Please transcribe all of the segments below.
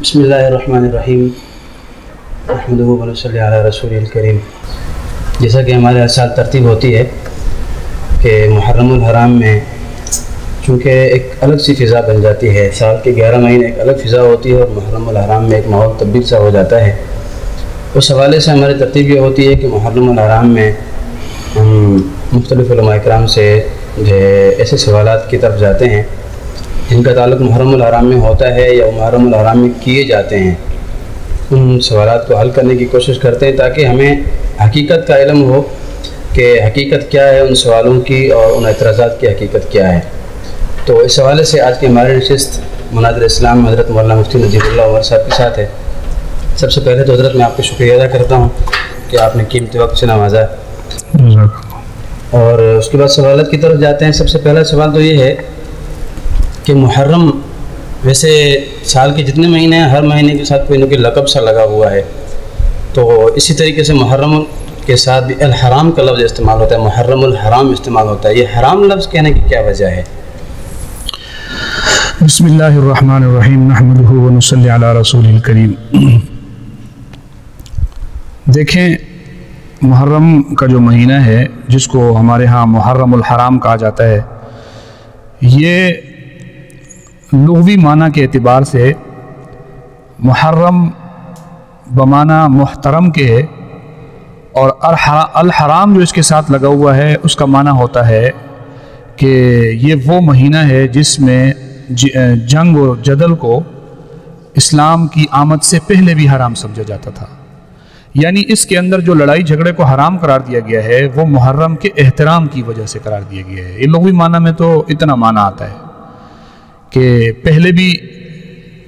بسم اللہ الرحمن الرحیم نحمدہ و نصلی علی رسول الکریم۔ جیسا کہ ہمارے ہر سال ترتیب ہوتی ہے کہ محرم الحرام میں چونکہ ایک الگ سی فضا بن جاتی ہے، سال کے 11 مہینے ایک الگ فضا ہوتی ہے اور محرم الحرام میں ایک ماحول تبدیل سا ہو جاتا ہے۔ اس حوالے سے ہماری ترتیب یہ ہوتی ہے کہ محرم الحرام میں ہم مختلف علماء اکرام سے ایسے سوالات کی طرف جاتے ہیں جن کا تعلق محرم الحرام میں ہوتا ہے یا محرم الحرام میں کیے جاتے ہیں۔ ان سوالات کو حل کرنے کی کوشش کرتے ہیں تاکہ ہمیں حقیقت کا علم ہو کہ حقیقت کیا ہے ان سوالوں کی اور ان اعتراضات کی حقیقت کیا ہے۔ تو اس حوالے سے آج کی ہماری نشست مناظر اسلام حضرت مولانا مفتی نجیب اللہ عمر صاحب کے ساتھ ہے۔ سب سے پہلے تو حضرت میں آپ کا شکریہ ادا کرتا ہوں کہ آپ نے قیمتی وقت سے نوازا، اور اس کے بعد سوالات کی طرف جاتے ہیں۔ سب سے پہلا سوال تو یہ ہے کہ محرم ویسے سال کے جتنے مہینے ہیں ہر مہینے کے ساتھ کوئی نہ کوئی لقب سا لگا ہوا ہے، تو اسی طریقے سے محرم کے ساتھ بھی الحرام کا لفظ استعمال ہوتا ہے، محرم الحرام استعمال ہوتا ہے۔ یہ حرام لفظ کہنے کی کیا وجہ ہے؟ بسم اللہ الرحمن الرحیم نحمدہ و نصلی علی رسول الکریم۔ دیکھیں، محرم کا جو مہینہ ہے جس کو ہمارے ہاں محرم الحرام کہا جاتا ہے، یہ لغوی معنی کے اعتبار سے محرم بمعنی محترم کے ہے، اور الحرام جو اس کے ساتھ لگا ہوا ہے اس کا معنی ہوتا ہے کہ یہ وہ مہینہ ہے جس میں جنگ و جدل کو اسلام کی آمد سے پہلے بھی حرام سمجھا جاتا تھا، یعنی اس کے اندر جو لڑائی جھگڑے کو حرام قرار دیا گیا ہے وہ محرم کے احترام کی وجہ سے قرار دیا گیا ہے۔ یہ لغوی معنی میں تو اتنا معنی آتا ہے کہ پہلے بھی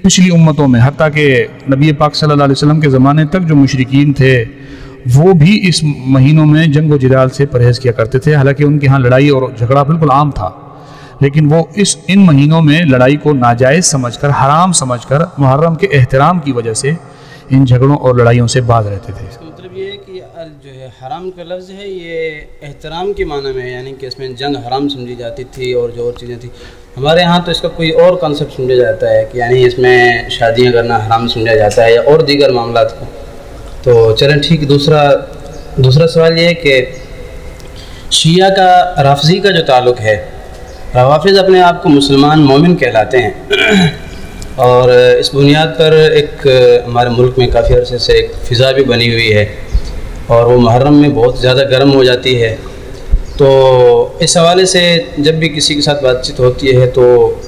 پچھلی امتوں میں، حتیٰ کہ نبی پاک صلی اللہ علیہ وسلم کے زمانے تک جو مشرکین تھے وہ بھی اس مہینوں میں جنگ و جدال سے پرہیز کیا کرتے تھے، حالانکہ ان کے ہاں لڑائی اور جھگڑا بالکل عام تھا، لیکن وہ ان مہینوں میں لڑائی کو ناجائز سمجھ کر، حرام سمجھ کر، محرم کے احترام کی وجہ سے ان جھگڑوں اور لڑائیوں سے باز رہتے تھے۔ اس کا مطلب یہ ہے کہ جو ہے حرام کا لفظ ہے یہ احترام کے معنی میں، یعنی کہ اس میں جنگ حرام سمجھی جاتی تھی اور جو اور چیزیں تھیں۔ ہمارے ہاں تو اس کا کوئی اور کانسیپٹ سمجھا جاتا ہے کہ یعنی اس میں شادیاں کرنا حرام سمجھا جاتا ہے یا اور دیگر معاملات کو۔ تو چلیں ٹھیک، دوسرا سوال یہ ہے کہ شیعہ کا رافضی کا جو تعلق ہے، روافض اپنے آپ کو مسلمان مومن کہلاتے ہیں، اور اس بنیاد پر ایک ہمارے ملک میں کافی عرصے سے ایک فضا بھی بنی ہوئی ہے اور وہ محرم میں بہت زیادہ گرم ہو جاتی ہے۔ تو اس حوالے سے جب بھی کسی کے ساتھ بات چیت ہوتی ہے تو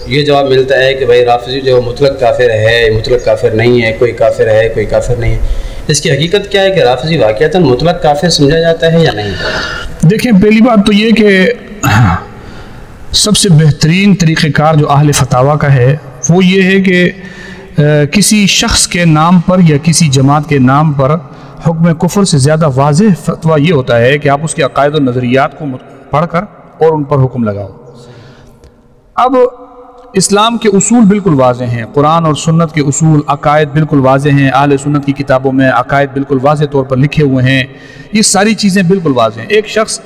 یہ جواب ملتا ہے کہ بھائی رافضی جو مطلق کافر ہے، مطلق کافر نہیں ہے، کوئی کافر ہے کوئی کافر نہیں ہے۔ اس کی حقیقت کیا ہے کہ رافضی واقعتاً مطلق کافر سمجھا جاتا ہے یا نہیں؟ دیکھیں، پہلی بات تو یہ کہ سب سے بہترین طریقہ کار جو اہل فتاویٰ کا ہے وہ یہ ہے کہ کسی شخص کے نام پر یا کسی جماعت کے نام پر حکم کفر سے زیادہ واضح فتویٰ یہ ہوتا ہے کہ آپ اس کے عقائد و نظریات کو پڑھ کر اور ان پر حکم لگاؤ۔ اب اسلام کے اصول بالکل واضح ہیں، قرآن اور سنت کے اصول، عقائد بالکل واضح ہیں، اہل سنت کی کتابوں میں عقائد بالکل واضح طور پر لکھے ہوئے ہیں، یہ ساری چیزیں بالکل واضح ہیں۔ ایک شخص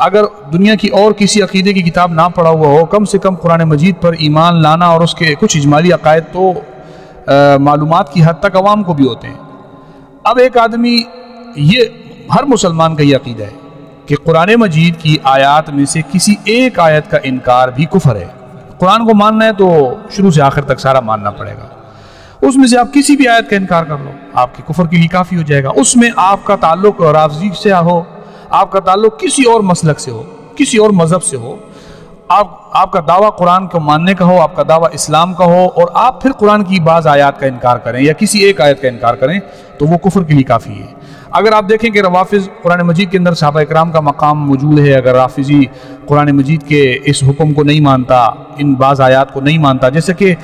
اگر دنیا کی اور کسی عقیدے کی کتاب نہ پڑھا ہوا ہو، کم سے کم قرآن مجید پر ایمان لانا اور اس کے کچھ اجمالی عقائد تو معلومات کی حد تک عوام کو بھی ہوتے ہیں۔ اب ایک آدمی، یہ ہر مسلمان کا یہ عقیدہ ہے کہ قرآن مجید کی آیات میں سے کسی ایک آیت کا انکار بھی کفر ہے۔ قرآن کو ماننا ہے تو شروع سے آخر تک سارا ماننا پڑے گا، اس میں سے آپ کسی بھی آیت کا انکار کر لو آپ کے کفر کے لیے کافی ہو جائے گا۔ اس میں آپ کا تعلق رافضی سے ہو، آپ کا تعلق کسی اور مسلک سے ہو، کسی اور مذہب سے ہو، آپ کا دعویٰ قرآن کو ماننے کا ہو، آپ کا دعویٰ اسلام کا ہو، اور آپ پھر قرآن کی بعض آیات کا انکار کریں یا کسی ایک آیت کا انکار کریں تو وہ کفر کے لیے کافی ہے۔ اگر آپ دیکھیں کہ روافض قرآن مجید کے اندر صحابہ اکرام کا مقام موجود ہے، اگر رافضی قرآن مجید کے اس حکم کو نہیں مانتا، ان بعض آیات کو نہیں مانتا، جیسے کہ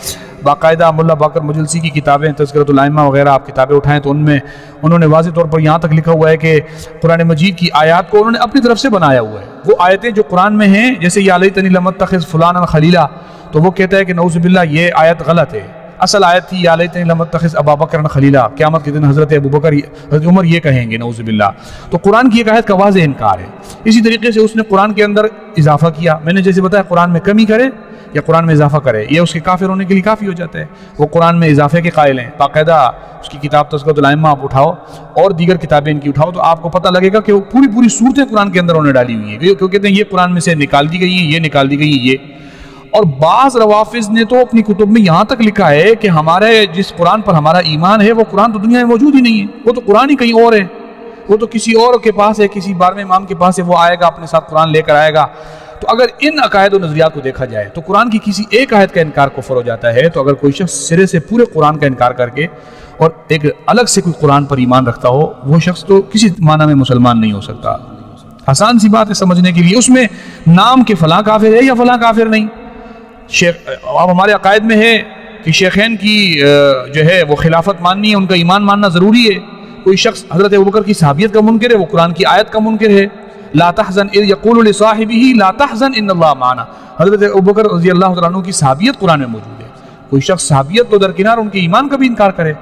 باقاعدہ ملا باقر مجلسی کی کتابیں تذکرۃ الائمہ وغیرہ آپ کتابیں اٹھائیں تو ان میں انہوں نے واضح طور پر یہاں تک لکھا ہوا ہے کہ قرآن مجید کی آیات کو انہوں نے اپنی طرف سے بنایا ہوا ہے۔ وہ آیتیں جو قرآن میں ہیں، جیسے یا لیتنی لم اتخذ فلانا خلیلا، تو وہ کہتا ہے کہ نعوذ باللہ یہ آیت غلط ہے، اصل آیت تھی یا لیتنی لم اتخذ ابا بکر خلیلا، قیامت کے دن حضرت ابو بکر حضرت عمر یہ کہیں گے نعوذ باللہ۔ تو قرآن کی ایک آیت کا واضح انکار ہے۔ اسی طریقے سے اس نے قرآن کے اندر اضافہ کیا، میں نے جیسے بتایا قرآن میں کمی کرے یا قرآن میں اضافہ کرے، یہ اس کے کافر ہونے کے لیے کافی ہو جاتا ہے۔ وہ قرآن میں اضافے کے قائل ہیں، باقاعدہ اس کی کتاب تذکرۃ الائمہ آپ اٹھاؤ اور دیگر کتابیں ان کی اٹھاؤ تو آپ کو پتہ لگے گا کہ وہ پوری صورتیں قرآن کے اندر انہوں نے ڈالی ہوئی ہیں، کیوں کہتے ہیں یہ قرآن میں سے نکال دی گئی ہیں، یہ نکال دی گئی ہیں یہ۔ اور بعض روافظ نے تو اپنی کتب میں یہاں تک لکھا ہے کہ ہمارے جس قرآن پر ہمارا ایمان ہے وہ قرآن تو دنیا میں موجود ہی نہیں ہے، وہ تو قرآن ہی کہیں اور ہے، وہ تو کسی اور کے پاس ہے، کسی 12ویں امام کے پاس ہے، وہ آئے گا اپنے ساتھ قرآن لے کر آئے گا۔ تو اگر ان عقائد و نظریات کو دیکھا جائے تو قرآن کی کسی ایک آیت کا انکار کفر ہو جاتا ہے، تو اگر کوئی شخص سرے سے پورے قرآن کا انکار کر کے اور ایک الگ سے کوئی قرآن پر ایمان رکھتا ہو، وہ شخص تو کسی معنی میں مسلمان نہیں ہو سکتا۔ آسان سی بات ہے سمجھنے کے لیے، اس میں نام کے فلاں کافر ہے یا فلاں کافر نہیں۔ اب ہمارے عقائد میں ہے کہ شیخین کی جو ہے وہ خلافت ماننی ہے، ان کا ایمان ماننا ضروری ہے۔ کوئی شخص حضرت ابوبکر کی صحابیت کا منکر ہے، وہ قرآن کی آیت کا منکر ہے، لا تحزن اذ یقول لصاحبہ لا تحزن ان اللہ معنا۔ حضرت ابوبکر رضی اللہ عنہ کی صحابیت قرآن میں موجود ہے۔ کوئی شخص صحابیت تو درکنار ان کے ایمان کا بھی انکار کرے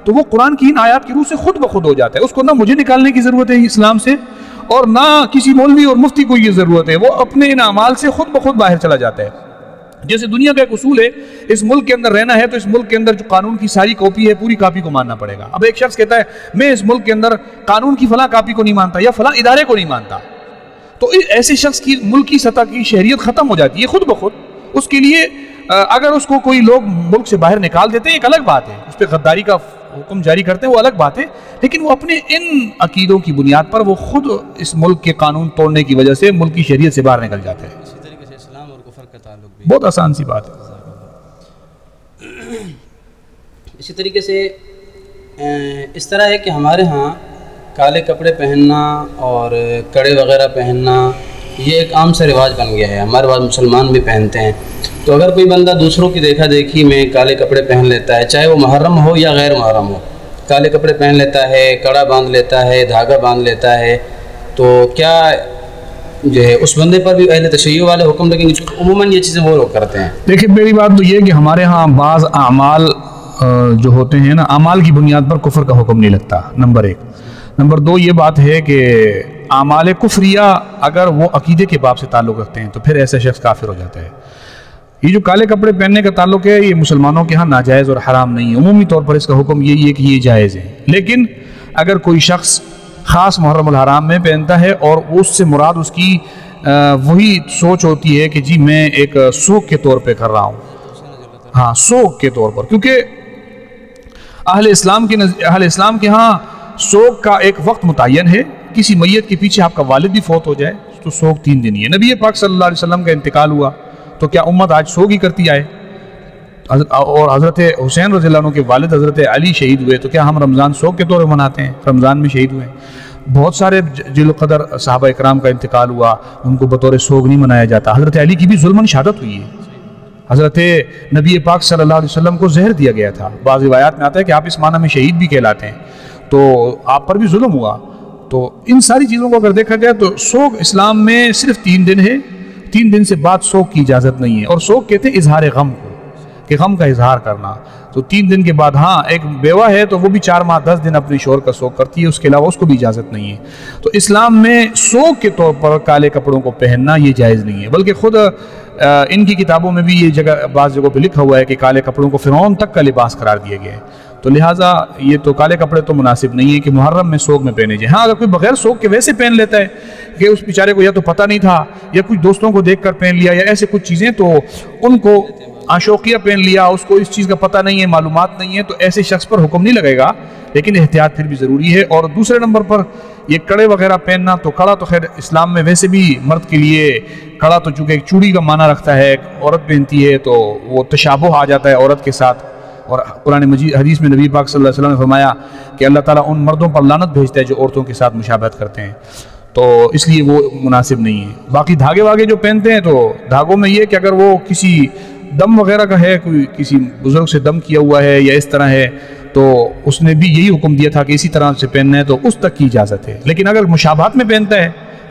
تو وہ قرآن کی ان آیات کی روح سے خود بخود ہو جاتا ہے، اس کو نہ مجھے نکالنے کی ضرورت ہے اسلام سے اور نہ کسی مولوی اور مفتی کو یہ ضرورت ہے، وہ اپنے ان اعمال سے خود بخود باہر چلا جاتا ہے۔ جیسے دنیا کا ایک اصول ہے، اس ملک کے اندر رہنا ہے تو اس ملک کے اندر جو قانون کی ساری کاپی ہے پوری کاپی کو ماننا پڑے گا۔ اب ایک شخص کہتا ہے میں اس ملک کے اندر قانون کی فلاں کاپی کو نہیں مانتا یا فلاں ادارے کو نہیں مانتا، تو ایسے شخص کی ملکی سطح کی شہریت ختم ہو جاتی ہے خود بخود۔ اس کے لیے اگر اس کو کوئی لوگ ملک سے باہر نکال دیتے ہیں ایک الگ بات ہے، اس پہ غداری کا حکم جاری کرتے ہیں وہ الگ بات ہے، لیکن وہ اپنے ان عقیدوں کی بنیاد پر وہ خود اس ملک کے قانون توڑنے کی وجہ سے ملک کی شہریت سے باہر نکل جاتے ہیں۔ اسی طریقے سے اسلام اور کفر کا تعلق بھی بہت آسان سی بات ہے۔ اسی طریقے سے اس طرح ہے کہ ہمارے ہاں کالے کپڑے پہننا اور کڑے وغیرہ پہننا یہ ایک عام سا رواج بن گیا ہے، ہمارے بعض مسلمان بھی پہنتے ہیں۔ تو اگر کوئی بندہ دوسروں کی دیکھا دیکھی میں کالے کپڑے پہن لیتا ہے، چاہے وہ محرم ہو یا غیر محرم ہو، کالے کپڑے پہن لیتا ہے، کڑا باندھ لیتا ہے، دھاگا باندھ لیتا ہے، تو کیا جو ہے اس بندے پر بھی اہل تشیع والے حکم لگیں گے؟ عموماً یہ چیزیں وہ لوگ کرتے ہیں۔ دیکھیں پہلی بات تو یہ کہ ہمارے ہاں بعض اعمال جو ہوتے ہیں نا، اعمال کی بنیاد پر کفر کا حکم نہیں لگتا، نمبر ایک۔ نمبر دو یہ بات ہے کہ اعمال کفریہ اگر وہ عقیدے کے باب سے تعلق رکھتے ہیں تو پھر ایسا شخص کافر ہو جاتا ہے۔ یہ جو کالے کپڑے پہننے کا تعلق ہے یہ مسلمانوں کے ہاں ناجائز اور حرام نہیں ہے، عمومی طور پر اس کا حکم یہی ہے کہ یہ جائز ہے، لیکن اگر کوئی شخص خاص محرم الحرام میں پہنتا ہے اور اس سے مراد اس کی وہی سوچ ہوتی ہے کہ جی میں ایک سوگ کے طور پہ کر رہا ہوں، ہاں سوگ کے طور پر، کیونکہ اہل اسلام کے ہاں سوگ کا ایک وقت متعین ہے، کسی میت کے پیچھے آپ کا والد بھی فوت ہو جائے تو سوگ 3 دن ہی ہے۔ نبی پاک صلی اللہ علیہ وسلم کا انتقال ہوا تو کیا امت آج سوگ ہی کرتی آئے؟ اور حضرت حسین رضی اللہ عنہ کے والد حضرت علی شہید ہوئے تو کیا ہم رمضان سوگ کے طور پر مناتے ہیں؟ رمضان میں شہید ہوئے۔ بہت سارے جلیل القدر صحابہ اکرام کا انتقال ہوا، ان کو بطور سوگ نہیں منایا جاتا۔ حضرت علی کی بھی ظلماً شہادت ہوئی ہے، حضرت نبی پاک صلی اللہ علیہ وسلم کو زہر دیا گیا تھا، بعض روایات میں آتا ہے کہ آپ اس معنی میں شہید بھی کہلاتے ہیں، تو آپ پر بھی ظلم ہوا۔ تو ان ساری چیزوں کو اگر دیکھا جائے تو سوگ اسلام میں صرف 3 دن ہے، 3 دن سے بعد سوگ کی اجازت نہیں ہے، اور سوگ کہتے ہیں اظہار غم کو، کہ غم کا اظہار کرنا۔ تو 3 دن کے بعد ہاں ایک بیوہ ہے تو وہ بھی 4 ماہ 10 دن اپنے شوہر کا سوگ کرتی ہے، اس کے علاوہ اس کو بھی اجازت نہیں ہے۔ تو اسلام میں سوگ کے طور پر کالے کپڑوں کو پہننا یہ جائز نہیں ہے، بلکہ خود ان کی کتابوں میں بھی یہ بعض جگہوں پہ لکھا ہوا ہے کہ کالے کپڑوں کو فرعون تک کا لباس قرار دیا گیا ہے، تو لہٰذا یہ تو کالے کپڑے تو مناسب نہیں ہے کہ محرم میں سوگ میں پہنے جائیں۔ ہاں اگر کوئی بغیر سوگ کے ویسے پہن لیتا ہے کہ اس بیچارے کو یا تو پتہ نہیں تھا یا کچھ دوستوں کو دیکھ کر پہن لیا یا ایسے کچھ چیزیں، تو ان کو عاشوقیہ پہن لیا، اس کو اس چیز کا پتہ نہیں ہے، معلومات نہیں ہے، تو ایسے شخص پر حکم نہیں لگے گا، لیکن احتیاط پھر بھی ضروری ہے۔ اور دوسرے نمبر پر یہ کڑے وغیرہ پہننا، تو کڑا تو خیر اسلام میں ویسے بھی مرد کے لیے کڑا تو چونکہ ایک چوڑی کا معنی رکھتا ہے، ایک عورت پہنتی ہے تو وہ تشابہ آ جاتا ہے عورت کے ساتھ، اور قرآن مجید حدیث میں نبی پاک صلی اللہ علیہ وسلم نے فرمایا کہ اللہ تعالیٰ ان مردوں پر لعنت بھیجتا ہے جو عورتوں کے ساتھ مشابہت کرتے ہیں، تو اس لیے وہ مناسب نہیں ہے۔ باقی دھاگے واگے جو پہنتے ہیں تو دھاگوں میں یہ کہ اگر وہ کسی دم وغیرہ کا ہے، کوئی کسی بزرگ سے دم کیا ہوا ہے یا اس طرح ہے، تو اس نے بھی یہی حکم دیا تھا کہ اسی طرح سے پہننا ہے، تو اس تک کی اجازت ہے۔ لیکن اگر مشابہت میں پہنتا ہے،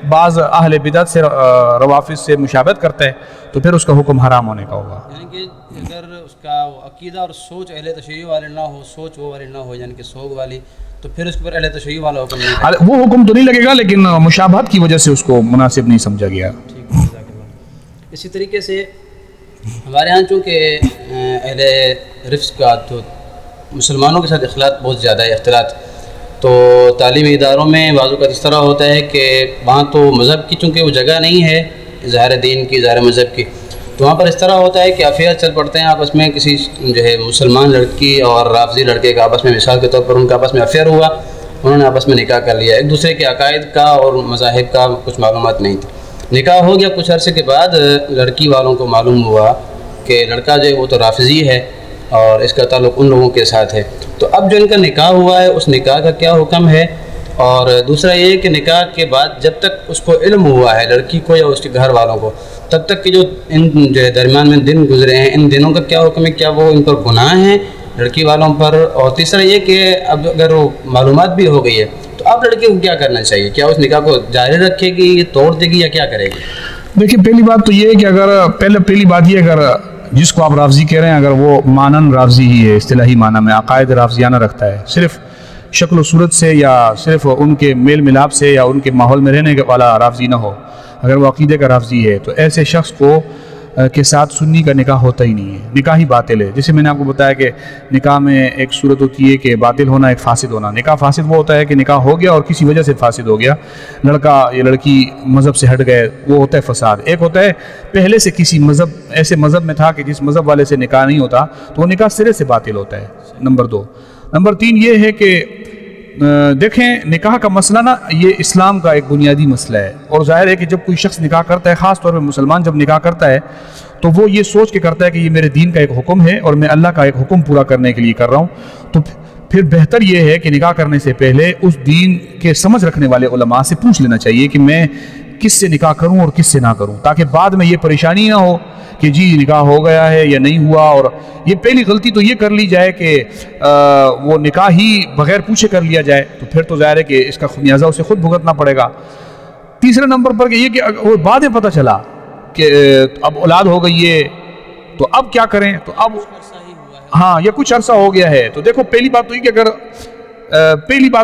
بعض اہل بدعت سے روافظ سے مشابہت کرتا ہے، تو پھر اس کا حکم حرام ہونے کا ہوگا۔ یعنی کہ اگر اس کا عقیدہ اور سوچ اہل تشیع والے نہ ہو، سوچ وہ والی نہ ہو یعنی کہ سوگ والی، تو پھر اس کے پر اہل تشیع والا حکم نہیں ہے، وہ حکم تو نہیں لگے گا، لیکن مشابہت کی وجہ سے اس کو مناسب نہیں سمجھا گیا۔ ٹھیک ہے، جزاک اللہ۔ اسی طریقے سے ہمارے ہاں چونکہ اہل رفظ کا تو مسلمانوں کے ساتھ اختلاط بہت زیادہ ہے، اختلاط تو تعلیمی اداروں میں بعض اوقات اس طرح ہوتا ہے کہ وہاں تو مذہب کی چونکہ وہ جگہ نہیں ہے اظہار دین کی، اظہار مذہب کی، تو وہاں پر اس طرح ہوتا ہے کہ افیئر چل پڑتے ہیں آپس میں، کسی جو ہے مسلمان لڑکی اور رافضی لڑکے کا آپس میں، مثال کے طور پر ان کا آپس میں افیئر ہوا، انہوں نے آپس میں نکاح کر لیا، ایک دوسرے کے عقائد کا اور مذاہب کا کچھ معلومات نہیں تھی، نکاح ہو گیا، کچھ عرصے کے بعد لڑکی والوں کو معلوم ہوا کہ لڑکا جو ہے وہ تو رافضی ہے اور اس کا تعلق ان لوگوں کے ساتھ ہے، تو اب جو ان کا نکاح ہوا ہے اس نکاح کا کیا حکم ہے، اور دوسرا یہ کہ نکاح کے بعد جب تک اس کو علم ہوا ہے لڑکی کو یا اس کے گھر والوں کو، تب تک کہ جو ان جو ہے درمیان میں دن گزرے ہیں، ان دنوں کا کیا حکم ہے، کیا وہ ان پر گناہ ہیں لڑکی والوں پر، اور تیسرا یہ کہ اب اگر وہ معلومات بھی ہو گئی ہے تو اب لڑکی کو کیا کرنا چاہیے، کیا اس نکاح کو جاری رکھے گی، یہ توڑ دے گی یا کیا کرے گی؟ دیکھیں پہلی بات تو یہ ہے کہ اگر پہلی بات یہ اگر جس کو آپ رافضی کہہ رہے ہیں اگر وہ مانن رافضی ہی ہے، اصطلاحی معنی میں عقائد رافضیانہ رکھتا ہے، صرف شکل و صورت سے یا صرف ان کے میل ملاپ سے یا ان کے ماحول میں رہنے والا رافضی نہ ہو، اگر وہ عقیدے کا رافضی ہے تو ایسے شخص کو کے ساتھ سنی کا نکاح ہوتا ہی نہیں ہے، نکاح ہی باطل ہے۔ جیسے میں نے آپ کو بتایا کہ نکاح میں ایک صورت ہوتی ہے کہ باطل ہونا، ایک فاسد ہونا۔ نکاح فاسد وہ ہوتا ہے کہ نکاح ہو گیا اور کسی وجہ سے فاسد ہو گیا، لڑکا یا لڑکی مذہب سے ہٹ گئے، وہ ہوتا ہے فساد۔ ایک ہوتا ہے پہلے سے کسی مذہب ایسے مذہب میں تھا کہ جس مذہب والے سے نکاح نہیں ہوتا تو وہ نکاح سرے سے باطل ہوتا ہے، نمبر 2۔ نمبر 3 یہ ہے کہ دیکھیں نکاح کا مسئلہ نا یہ اسلام کا ایک بنیادی مسئلہ ہے، اور ظاہر ہے کہ جب کوئی شخص نکاح کرتا ہے، خاص طور پہ مسلمان جب نکاح کرتا ہے تو وہ یہ سوچ کے کرتا ہے کہ یہ میرے دین کا ایک حکم ہے اور میں اللہ کا ایک حکم پورا کرنے کے لیے کر رہا ہوں، تو پھر بہتر یہ ہے کہ نکاح کرنے سے پہلے اس دین کے سمجھ رکھنے والے علماء سے پوچھ لینا چاہیے کہ میں کس سے نکاح کروں اور کس سے نہ کروں، تاکہ بعد میں یہ پریشانی نہ ہو کہ جی نکاح ہو گیا ہے یا نہیں ہوا۔ اور یہ پہلی غلطی تو یہ کر لی جائے کہ وہ نکاح ہی بغیر پوچھے کر لیا جائے، تو پھر تو ظاہر ہے کہ اس کا خمیازہ اسے خود بھگتنا پڑے گا۔ تیسرے نمبر پر یہ کہ بعد میں پتہ چلا کہ اب اولاد ہو گئی ہے تو اب کیا کریں، تو اب ہاں یا کچھ عرصہ ہو گیا ہے، تو دیکھو پہلی بات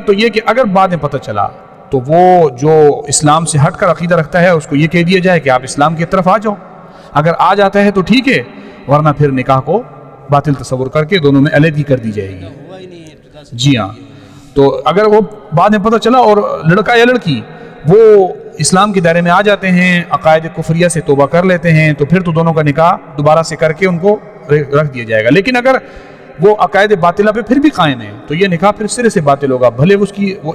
تو یہ کہ اگر بعد میں پتہ چلا تو وہ جو اسلام سے ہٹ کر عقیدہ رکھتا ہے اس کو یہ کہہ دیا جائے کہ آپ اسلام کی طرف آ جاؤ، اگر آ جاتا ہے تو ٹھیک ہے، ورنہ پھر نکاح کو باطل تصور کر کے دونوں میں علیحدگی کر دی جائے گی۔ جی ہاں، تو اگر وہ بعد میں پتہ چلا اور لڑکا یا لڑکی وہ اسلام کے دائرے میں آ جاتے ہیں، عقائد کفریہ سے توبہ کر لیتے ہیں، تو پھر تو دونوں کا نکاح دوبارہ سے کر کے ان کو رکھ دیا جائے گا۔ لیکن اگر وہ عقائد باطلہ پہ پھر بھی قائم ہے تو یہ نکاح پھر سرے سے باطل ہوگا، بھلے وہ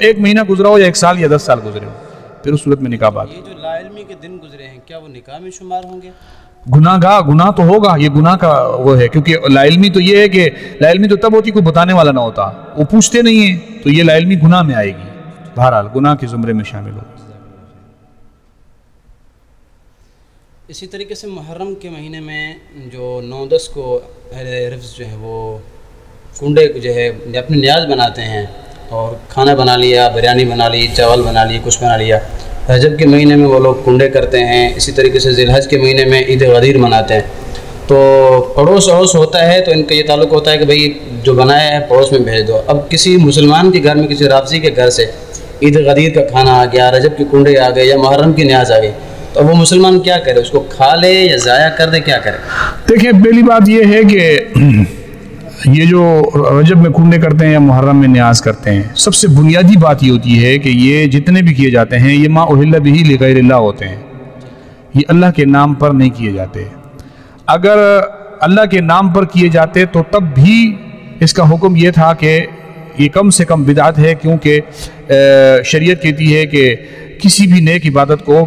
1 مہینہ گزرا ہو یا 1 سال یا 10 سال گزرے ہو، پھر اس صورت میں نکاح باطل۔ یہ جو لا علمی کے دن گزرے ہیں کیا وہ نکاح میں شمار ہوں گے؟ گناہ تو ہوگا، یہ گناہ کا وہ ہے، کیونکہ لا علمی تو یہ ہے کہ لا علمی تو تب ہوتی کوئی بتانے والا نہ ہوتا، وہ پوچھتے نہیں ہیں، تو یہ لا علمی گناہ میں آئے گی، بہرحال گناہ کے زمرے میں شامل ہوگی۔ اسی طریقے سے محرم کے مہینے میں جو 9-10 کو اہل رفظ جو ہے وہ کنڈے جو ہے اپنی نیاز بناتے ہیں، اور کھانا بنا لیا، بریانی بنا لی، چاول بنا لی، کچھ بنا لیا۔ رجب کے مہینے میں وہ لوگ کنڈے کرتے ہیں، اسی طریقے سے ذی الحج کے مہینے میں عید غدیر مناتے ہیں، تو پڑوس اڑوس ہوتا ہے تو ان کا یہ تعلق ہوتا ہے کہ بھئی جو بنایا ہے پڑوس میں بھیج دو۔ اب کسی مسلمان کے گھر میں، کسی رافضی کے گھر سے عید غدیر کا کھانا آ گیا، رجب کے کنڈے آ گئے یا محرم کی نیاز آ گئی، تو وہ مسلمان کیا کرے؟ اس کو کھا لے یا ضائع کر دے، کیا کرے؟ دیکھیں پہلی بات یہ ہے کہ یہ جو رجب میں کنڈے کرتے ہیں یا محرم میں نیاز کرتے ہیں، سب سے بنیادی بات یہ ہوتی ہے کہ یہ جتنے بھی کیے جاتے ہیں یہ ما اہل بہ لغیر اللہ ہوتے ہیں، یہ اللہ کے نام پر نہیں کیے جاتے۔ اگر اللہ کے نام پر کیے جاتے تو تب بھی اس کا حکم یہ تھا کہ یہ کم سے کم بدعت ہے، کیونکہ شریعت کہتی ہے کہ کسی بھی نیک عبادت کو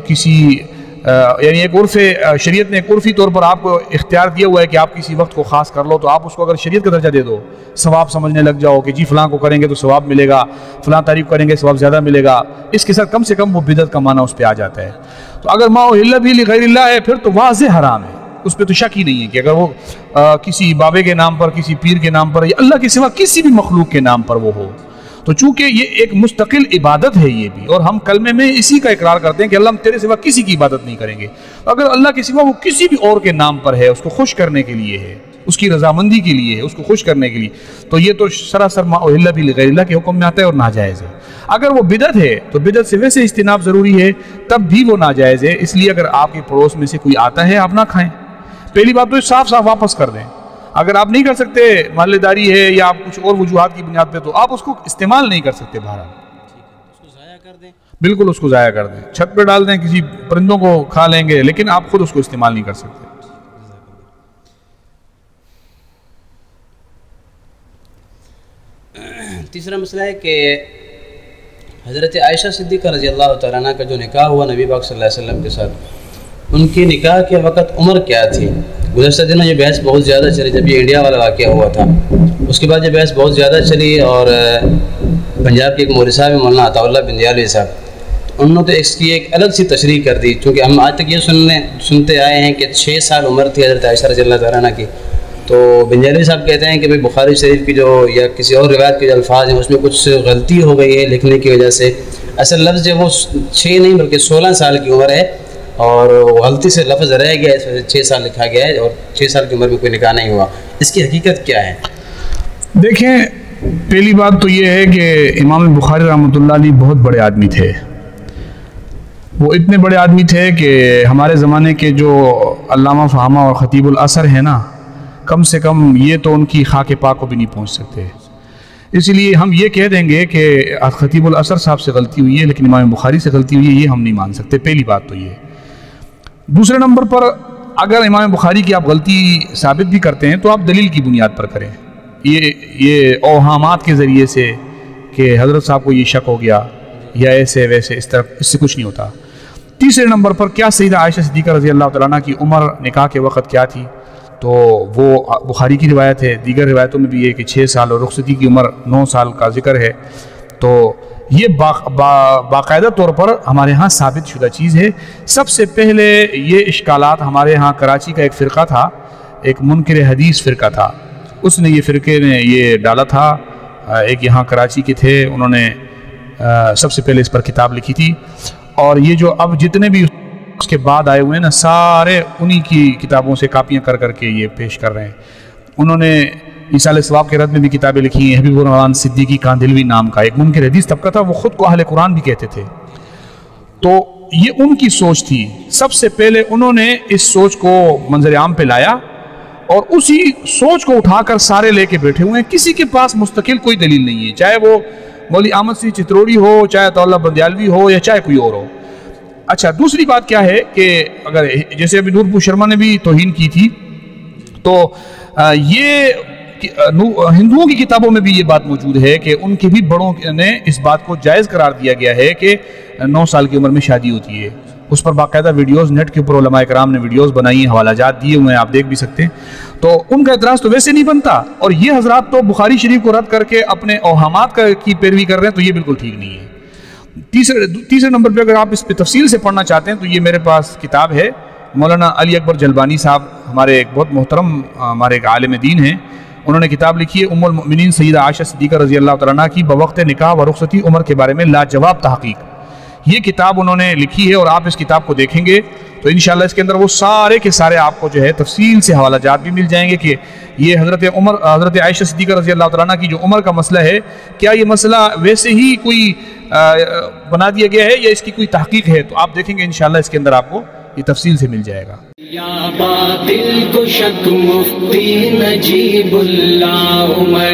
یعنی ایک عرف شریعت نے ایک عرفی طور پر آپ کو اختیار دیا ہوا ہے کہ آپ کسی وقت کو خاص کر لو، تو آپ اس کو اگر شریعت کا درجہ دے دو، ثواب سمجھنے لگ جاؤ کہ جی فلاں کو کریں گے تو ثواب ملے گا، فلاں تعریف کریں گے ثواب زیادہ ملے گا، اس کے ساتھ کم سے کم وہ بدعت کا معنی اس پہ آ جاتا ہے۔ تو اگر ما اہل بہ لغیر اللہ ہے پھر تو واضح حرام ہے، اس پہ تو شک ہی نہیں ہے کہ اگر وہ کسی بابے کے نام پر، کسی پیر کے نام پر یا اللہ کے سوا کسی بھی مخلوق کے نام پر وہ ہو، تو چونکہ یہ ایک مستقل عبادت ہے یہ بھی، اور ہم کلمے میں اسی کا اقرار کرتے ہیں کہ اللہ ہم تیرے سوا کسی کی عبادت نہیں کریں گے، اگر اللہ کے سوا وہ کسی بھی اور کے نام پر ہے، اس کو خوش کرنے کے لیے ہے، اس کی رضامندی کے لیے ہے، اس کو خوش کرنے کے لیے، تو یہ تو سراسر ما اہل بہ لغیر اللہ کے حکم میں آتا ہے اور ناجائز ہے۔ اگر وہ بدعت ہے تو بدعت سے ویسے اجتناب ضروری ہے، تب بھی وہ ناجائز ہے، اس لیے اگر آپ کے پڑوس میں سے کوئی آتا ہے آپ نہ کھائیں۔ پہلی بات تو یہ صاف صاف واپس کر دیں. اگر آپ نہیں کر سکتے، محلے داری ہے یا آپ کچھ اور وجوہات کی بنیاد پہ، تو آپ اس کو استعمال نہیں کر سکتے. بہرحال اس کو ضائع کر دیں، بالکل اس کو ضائع کر دیں، چھت پہ ڈال دیں، کسی پرندوں کو کھا لیں گے، لیکن آپ خود اس کو استعمال نہیں کر سکتے. تیسرا مسئلہ ہے کہ حضرت عائشہ صدیقہ رضی اللہ تعالیٰ عنہ کا جو نکاح ہوا نبی پاک صلی اللہ علیہ وسلم کے ساتھ، ان کے نکاح کے وقت عمر کیا تھی؟ گزشتہ دنوں یہ بحث بہت زیادہ چلی جب یہ انڈیا والا واقعہ ہوا تھا. اس کے بعد یہ بحث بہت زیادہ چلی، اور پنجاب کے ایک مولوی صاحب مولانا عطا اللہ بندیالوی صاحب، انہوں نے تو اس کی ایک الگ سی تشریح کر دی، چونکہ ہم آج تک یہ سنتے آئے ہیں کہ 6 سال عمر تھی حضرت عائشہ رضی اللہ تعالیٰ عنہ کی. تو بنجالی صاحب کہتے ہیں کہ بھئی بخاری شریف کی جو یا کسی اور روایت کے جو الفاظ ہیں اس میں کچھ غلطی ہو گئی ہے لکھنے کی وجہ سے. اصل لفظ جو وہ 6 نہیں بلکہ 16 سال کی عمر ہے، اور غلطی سے لفظ رہ گیا، اس وجہ سے 6 سال لکھا گیا ہے، اور 6 سال کی عمر میں کوئی نکاح نہیں ہوا. اس کی حقیقت کیا ہے؟ دیکھیں، پہلی بات تو یہ ہے کہ امام بخاری رحمۃ اللہ علیہ بہت بڑے آدمی تھے. وہ اتنے بڑے آدمی تھے کہ ہمارے زمانے کے جو علامہ فہامہ اور خطیب الاثر ہیں نا، کم سے کم یہ تو ان کی خاک پاک کو بھی نہیں پہنچ سکتے. اس لیے ہم یہ کہہ دیں گے کہ خطیب الاثر صاحب سے غلطی ہوئی ہے لیکن امام بخاری سے غلطی ہوئی ہے، یہ ہم نہیں مان سکتے. پہلی بات تو یہ. دوسرے نمبر پر، اگر امام بخاری کی آپ غلطی ثابت بھی کرتے ہیں تو آپ دلیل کی بنیاد پر کریں. یہ اوہامات کے ذریعے سے کہ حضرت صاحب کو یہ شک ہو گیا یا ایسے ویسے، اس طرح اس سے کچھ نہیں ہوتا. تیسرے نمبر پر، کیا سیدہ عائشہ صدیقہ رضی اللہ تعالیٰ عنہ کی عمر نکاح کے وقت کیا تھی؟ تو وہ بخاری کی روایت ہے، دیگر روایتوں میں بھی یہ کہ 6 سال، اور رخصتی کی عمر 9 سال کا ذکر ہے. تو یہ باقاعدہ طور پر ہمارے ہاں ثابت شدہ چیز ہے. سب سے پہلے یہ اشکالات ہمارے ہاں کراچی کا ایک فرقہ تھا، ایک منکر حدیث فرقہ تھا، اس نے یہ فرقے نے یہ ڈالا تھا. ایک یہاں کراچی کے تھے، انہوں نے سب سے پہلے اس پر کتاب لکھی تھی، اور یہ جو اب جتنے بھی اس کے بعد آئے ہوئے ہیں نا، سارے انہی کی کتابوں سے کاپیاں کر کر کے یہ پیش کر رہے ہیں. انہوں نے ایصال ثواب کے رد میں بھی کتابیں لکھی ہیں. حبیب الرحمن صدیقی کاندھلوی نام کا ایک منکر حدیث طبقہ تھا، وہ خود کو اہل قرآن بھی کہتے تھے. تو یہ ان کی سوچ تھی. سب سے پہلے انہوں نے اس سوچ کو منظر عام پہ لایا، اور اسی سوچ کو اٹھا کر سارے لے کے بیٹھے ہوئے ہیں. کسی کے پاس مستقل کوئی دلیل نہیں ہے، چاہے وہ مولوی احمد سی چتروڑی ہو، چاہے عطا اللہ بندیالوی ہو، یا چاہے کوئی اور ہو. اچھا، دوسری بات کیا ہے کہ اگر جیسے ابھی نور پور شرما نے بھی توہین کی تھی، تو یہ ہندوؤں کی کتابوں میں بھی یہ بات موجود ہے کہ ان کے بھی بڑوں نے اس بات کو جائز قرار دیا گیا ہے کہ 9 سال کی عمر میں شادی ہوتی ہے. اس پر باقاعدہ ویڈیوز نیٹ کے اوپر علماء کرام نے ویڈیوز بنائی ہیں، حوالہ جات دیے ہوئے ہیں، آپ دیکھ بھی سکتے ہیں. تو ان کا اعتراض تو ویسے نہیں بنتا، اور یہ حضرات تو بخاری شریف کو رد کر کے اپنے اوہامات کی پیروی کر رہے ہیں، تو یہ بالکل ٹھیک نہیں ہے. تیسرے نمبر پہ اگر آپ اس پہ تفصیل سے پڑھنا چاہتے ہیں تو یہ میرے پاس کتاب ہے. مولانا علی اکبر جلبانی صاحب ہمارے ایک بہت محترم ہمارے ایک عالم دین ہیں، انہوں نے کتاب لکھی ہے ام المؤمنین سیدہ عائشہ صدیقہ رضی اللہ تعالیٰ عنہ کی بوقت نکاح و رخصتی عمر کے بارے میں لاجواب تحقیق. یہ کتاب انہوں نے لکھی ہے، اور آپ اس کتاب کو دیکھیں گے تو انشاءاللہ اس کے اندر وہ سارے کے سارے آپ کو جو ہے تفصیل سے حوالہ جات بھی مل جائیں گے کہ یہ حضرت عائشہ صدیقہ رضی اللہ تعالیٰ عنہ کی جو عمر کا مسئلہ ہے، کیا یہ مسئلہ ویسے ہی کوئی بنا دیا گیا ہے یا اس کی کوئی تحقیق ہے. تو آپ دیکھیں گے انشاءاللہ اس کے اندر آپ کو یہ تفصیل سے مل جائے گا. یا باطل کو شک مفتی نجیب اللہ عمر